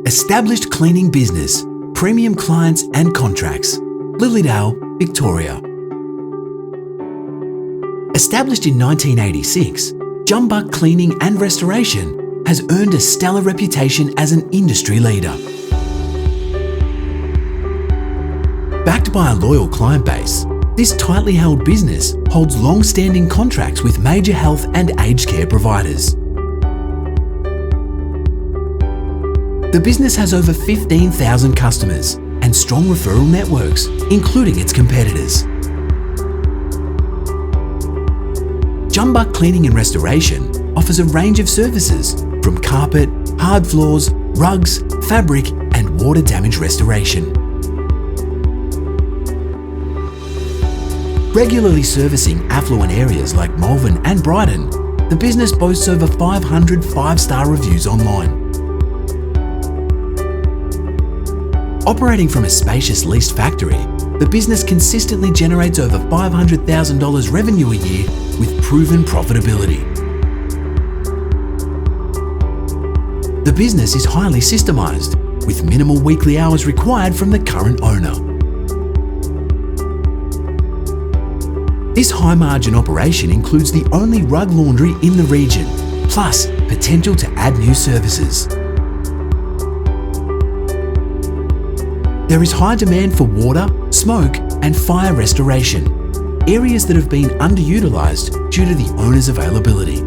Established cleaning business, premium clients and contracts. Lilydale, Victoria. Established in 1986, Jumbuck Cleaning and Restoration has earned a stellar reputation as an industry leader. Backed by a loyal client base, this tightly held business holds long-standing contracts with major health and aged care providers. The business has over 15,000 customers and strong referral networks, including its competitors. Jumbuck Cleaning and Restoration offers a range of services from carpet, hard floors, rugs, fabric and water damage restoration. Regularly servicing affluent areas like Malvern and Brighton, the business boasts over 500 five-star reviews online. Operating from a spacious leased factory, the business consistently generates over $500,000 revenue a year with proven profitability. The business is highly systemised, with minimal weekly hours required from the current owner. This high-margin operation includes the only rug laundry in the region, plus potential to add new services. There is high demand for water, smoke and fire restoration, areas that have been underutilised due to the owner's availability.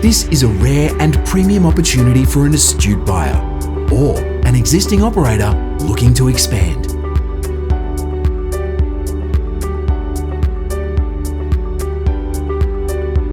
This is a rare and premium opportunity for an astute buyer or an existing operator looking to expand.